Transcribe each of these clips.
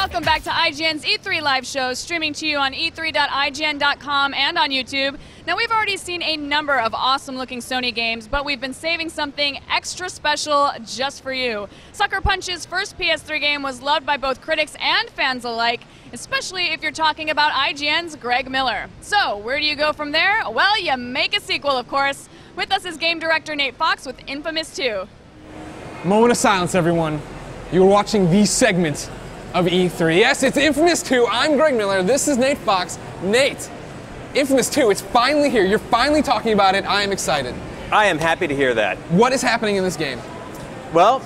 Welcome back to IGN's E3 live show, streaming to you on e3.ign.com and on YouTube. Now, we've already seen a number of awesome-looking Sony games, but we've been saving something extra special just for you. Sucker Punch's first PS3 game was loved by both critics and fans alike, especially if you're talking about IGN's Greg Miller. So, where do you go from there? Well, you make a sequel, of course. With us is game director Nate Fox with Infamous 2. Moment of silence, everyone. You're watching the segment of E3. Yes, it's Infamous 2. I'm Greg Miller. This is Nate Fox. Nate, Infamous 2, it's finally here. You're finally talking about it. I am excited. I am happy to hear that. What is happening in this game? Well,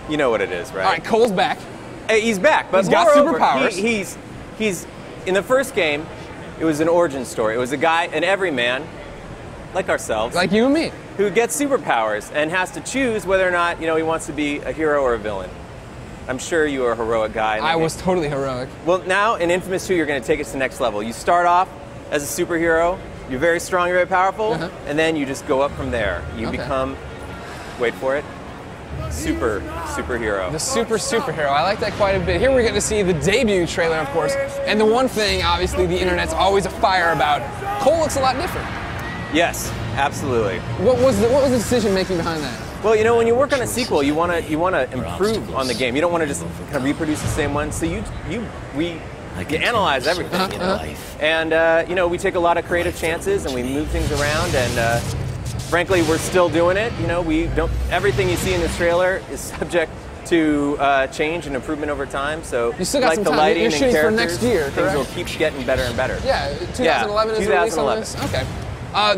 you know what it is, right? All right, Cole's back. Hey, he's back, but he's got superpowers. He's in the first game. It was an origin story. It was a guy, an everyman, like ourselves, like you and me, who gets superpowers and has to choose whether or not he wants to be a hero or a villain. I'm sure you are a heroic guy. I was totally heroic. Well, now in Infamous 2, you're going to take it to the next level. You start off as a superhero. You're very strong, you're very powerful, and then you just go up from there. You become, wait for it, superhero. The superhero. I like that quite a bit. Here we're getting to see the debut trailer, of course. And the one thing, obviously, the internet's always afire about. Cole looks a lot different. Yes, absolutely. What was the decision making behind that? Well, when you work on a sequel, you want to improve on the game. You don't want to just kind of reproduce the same one. So we analyze everything, and we take a lot of creative chances and we move things around. And frankly, we're still doing it. We don't. Everything you see in this trailer is subject to change and improvement over time. So you still got like some the time. lighting You're shooting and for next year, things will keep getting better and better. Yeah, 2011 is the release on this? Okay.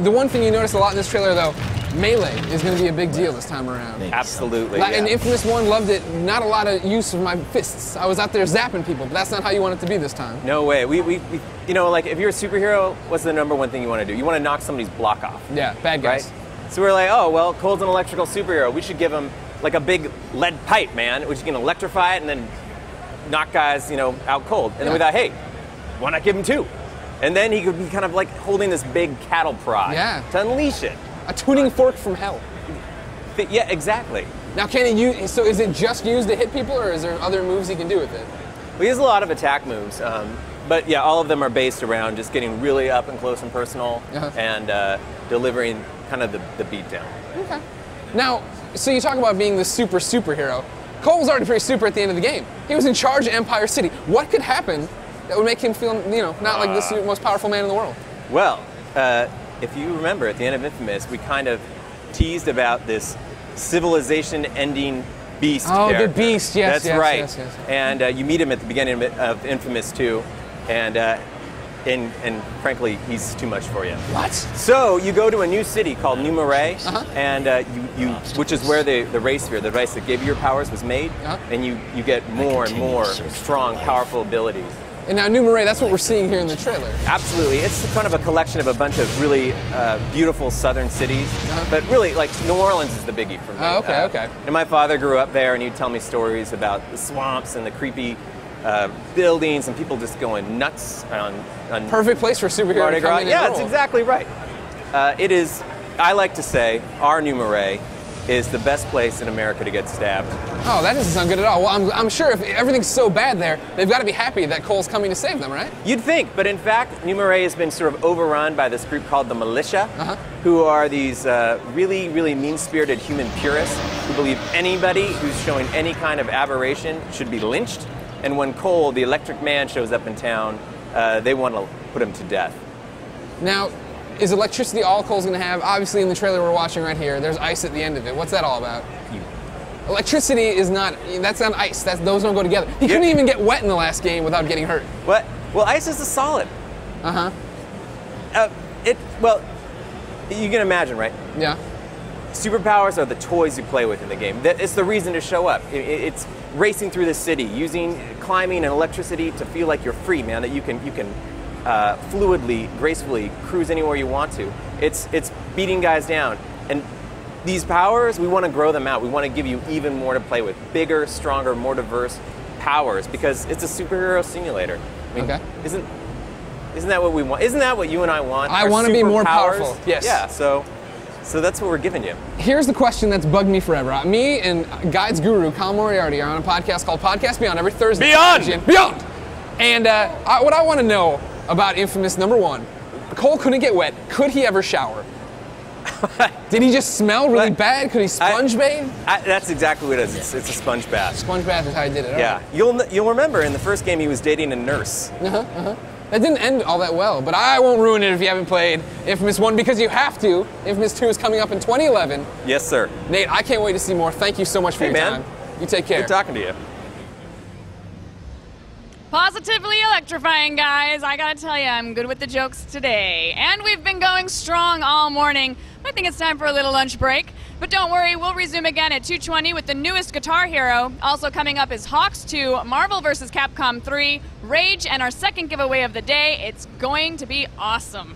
The one thing you notice a lot in this trailer, though, Melee is going to be a big deal this time around. Absolutely. And Infamous 1 loved it. Not a lot of use of my fists. I was out there zapping people, but that's not how you want it to be this time. No way. We like if you're a superhero, what's the number one thing you want to do? You want to knock somebody's block off. Yeah, bad guys. Right? So we're like, oh, well, Cole's an electrical superhero. We should give him like a big lead pipe, man, which you can electrify it and then knock guys, out cold. And then we thought, hey, why not give him two? And then he could be kind of like holding this big cattle prod to unleash it. A tuning fork from hell. Yeah, exactly. Now, can he use? So, is it just used to hit people, or is there other moves he can do with it? Well, he has a lot of attack moves, but yeah, all of them are based around just getting really up and close and personal and delivering kind of the beatdown. Okay. Now, so you talk about being the superhero. Cole was already pretty super at the end of the game. He was in charge of Empire City. What could happen that would make him feel, not like the most powerful man in the world? Well, if you remember, at the end of Infamous, we kind of teased about this civilization-ending beast character. The beast, yes. That's right. Yes. And you meet him at the beginning of Infamous 2, and frankly, he's too much for you. What? So you go to a new city called New Marais, and which is where the Ray Sphere, the device that gave you your powers, was made, and you get more and more strong, powerful abilities. And now New Marais, that's what we're seeing here in the trailer. Absolutely. It's kind of a collection of a bunch of really beautiful southern cities. But really, like, New Orleans is the biggie for me. Oh, okay. And my father grew up there, and he'd tell me stories about the swamps and the creepy buildings and people just going nuts on perfect place for superhero Mardi Gras. Yeah, that's exactly right. It is, I like to say, our New Marais is the best place in America to get stabbed. Oh, that doesn't sound good at all. Well, I'm sure if everything's so bad there, they've got to be happy that Cole's coming to save them, right? You'd think, but in fact, New Marais has been sort of overrun by this group called the Militia, who are these really, really mean-spirited human purists who believe anybody who's showing any kind of aberration should be lynched. And when Cole, the Electric Man, shows up in town, they want to put him to death. Now, is electricity all Cole's going to have? Obviously, in the trailer we're watching right here, there's ice at the end of it. What's that all about? Electricity is not, that's not ice. Those don't go together. He couldn't even get wet in the last game without getting hurt. What? Well, ice is a solid. Well, you can imagine, right? Yeah. Superpowers are the toys you play with in the game. It's the reason to show up. It's racing through the city, climbing and electricity to feel like you're free, man, that you can fluidly, gracefully cruise anywhere you want to. It's beating guys down. And these powers, we want to grow them out. We want to give you even more to play with. Bigger, stronger, more diverse powers, because it's a superhero simulator. I mean, isn't that what we want? Isn't that what you and I want? I want to be more powerful. Yes. Yeah, so So that's what we're giving you. Here's the question that's bugged me forever. Me and Guides Guru, Kyle Moriarty, are on a podcast called Podcast Beyond every Thursday. Beyond! And what I want to know about Infamous, number one, Cole couldn't get wet. Could he ever shower? Did he just smell really bad? Could he sponge bathe? That's exactly what it is. It's a sponge bath. Sponge bath is how he did it. Yeah. Right. You'll remember in the first game he was dating a nurse. That didn't end all that well, but I won't ruin it if you haven't played Infamous 1 because you have to. Infamous 2 is coming up in 2011. Yes, sir. Nate, I can't wait to see more. Thank you so much for your time. You take care. Good talking to you. Positively electrifying, guys. I gotta tell you, I'm good with the jokes today. And we've been going strong all morning. I think it's time for a little lunch break. But don't worry, we'll resume again at 2:20 with the newest Guitar Hero. Also coming up is Hawks 2, Marvel vs. Capcom 3, Rage, and our second giveaway of the day. It's going to be awesome.